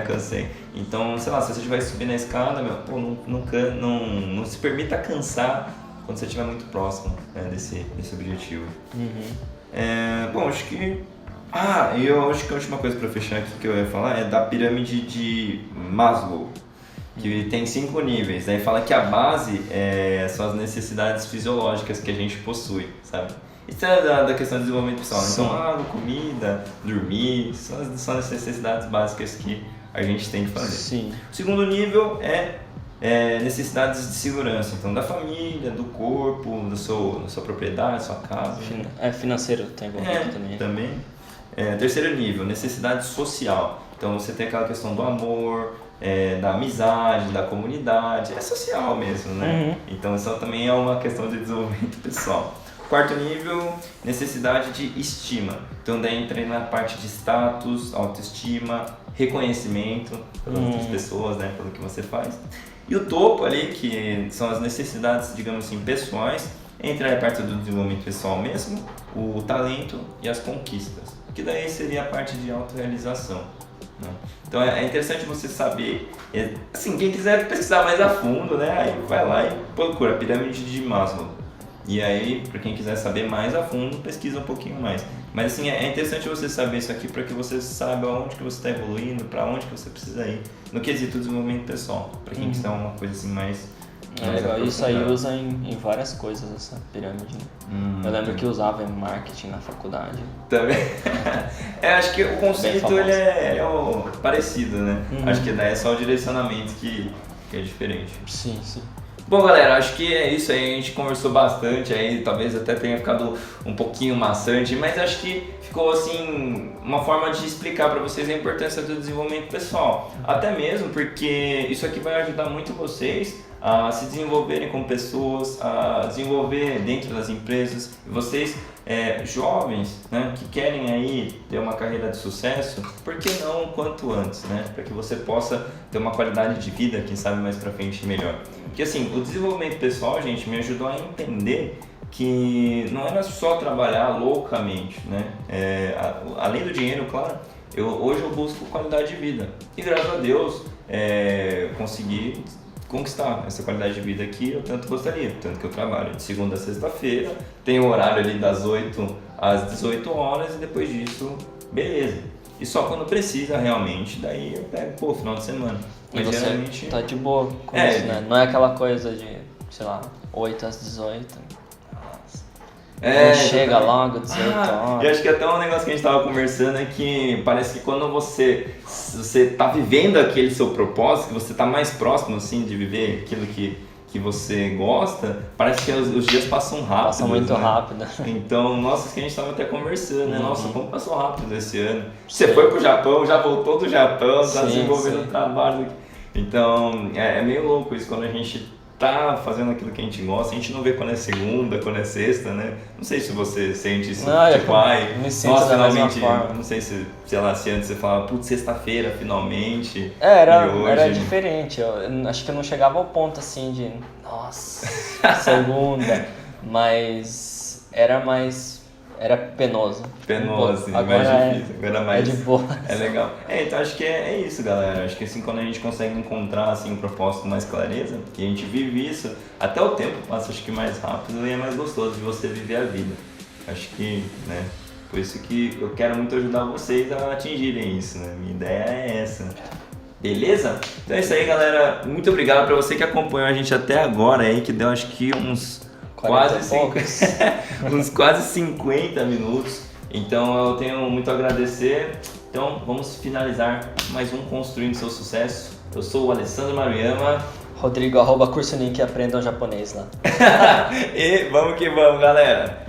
Cansei. Então, sei lá, se você vai subir na escada, não se permita cansar quando você estiver muito próximo, né, desse objetivo. Acho que... eu acho que a última coisa para fechar aqui que eu ia falar é da pirâmide de Maslow, que tem 5 níveis. Aí fala que a base são as necessidades fisiológicas que a gente possui, sabe? Isso é da questão de desenvolvimento pessoal. Sim. Então, água, comida, dormir, são as necessidades básicas que a gente tem que fazer. Sim. O segundo nível é necessidades de segurança, então da família, do corpo, da sua propriedade, sua casa. Financeiro tem envolvido também. Terceiro nível, necessidade social. Então você tem aquela questão do amor, da amizade, da comunidade, é social mesmo, né? Então isso também é uma questão de desenvolvimento pessoal. Quarto nível, necessidade de estima. Então daí entra na parte de status, autoestima, reconhecimento pelas outras pessoas, né, pelo que você faz. E o topo ali, que são as necessidades, digamos assim, pessoais, entra a parte do desenvolvimento pessoal mesmo, o talento e as conquistas. Que daí seria a parte de autorrealização. Né? Então é interessante você saber, assim, quem quiser pesquisar mais a fundo, né, aí vai lá e procura a pirâmide de Maslow. E aí, para quem quiser saber mais a fundo, pesquisa um pouquinho mais. Mas assim, é interessante você saber isso aqui para que você saiba onde que você está evoluindo, para onde que você precisa ir, no quesito desenvolvimento pessoal, para quem quiser uma coisa assim mais legal, isso aí usa em várias coisas, essa pirâmide. Eu lembro que usava em marketing na faculdade. Também. Acho que o conceito ele é parecido, né? Acho que daí é só o direcionamento que é diferente. Sim. Bom, galera, acho que é isso aí, a gente conversou bastante aí, talvez até tenha ficado um pouquinho maçante, mas acho que ficou assim uma forma de explicar para vocês a importância do desenvolvimento pessoal. Até mesmo porque isso aqui vai ajudar muito vocês a se desenvolverem como pessoas, a desenvolver dentro das empresas. Vocês jovens, né, que querem aí ter uma carreira de sucesso, por que não o quanto antes, né, para que você possa ter uma qualidade de vida, quem sabe mais para frente melhor. Porque assim, o desenvolvimento pessoal, gente, me ajudou a entender que não era só trabalhar loucamente, né, além do dinheiro, claro. Hoje eu busco qualidade de vida e graças a Deus consegui conquistar essa qualidade de vida que eu tanto gostaria, tanto que eu trabalho de segunda a sexta-feira, tenho o horário ali das 8 às 18 horas e depois disso, beleza. E só quando precisa realmente, daí eu pego, final de semana. Mas você geralmente tá de boa com isso, né? Não é aquela coisa de, sei lá, 8 às 18. Chega logo, 18 horas. E acho que até um negócio que a gente tava conversando é que parece que quando você tá vivendo aquele seu propósito, que você tá mais próximo assim de viver aquilo que você gosta, parece que os dias passam rápido. Passa muito rápido. Então, nossa, isso que a gente tava até conversando, né? Nossa, como passou rápido esse ano. Você foi pro Japão, já voltou do Japão, tá desenvolvendo trabalho. Então, é meio louco isso quando a gente tá fazendo aquilo que a gente gosta, a gente não vê quando é segunda, quando é sexta, né? Não sei se você sente isso, me sinto da finalmente, mesma forma. Não sei se antes você falava, putz, sexta-feira, finalmente. Era diferente, eu acho que eu não chegava ao ponto assim de, nossa, segunda, mas era penoso. Penoso, agora mais difícil, agora mais. É de boa. É legal. Então acho que é isso, galera. Acho que assim, quando a gente consegue encontrar assim, um propósito com mais clareza, e a gente vive isso, até o tempo passa acho que mais rápido e é mais gostoso de você viver a vida. Acho que, né? Por isso que eu quero muito ajudar vocês a atingirem isso, né? Minha ideia é essa. Beleza? Então é isso aí, galera. Muito obrigado para você que acompanhou a gente até agora aí, que deu acho que uns quase 50 minutos. Então eu tenho muito a agradecer. Então vamos finalizar mais um Construindo Seu Sucesso. Eu sou o Alessandro Maruyama. Rodrigo, @curso Nick, aprendam japonês lá. E vamos que vamos, galera.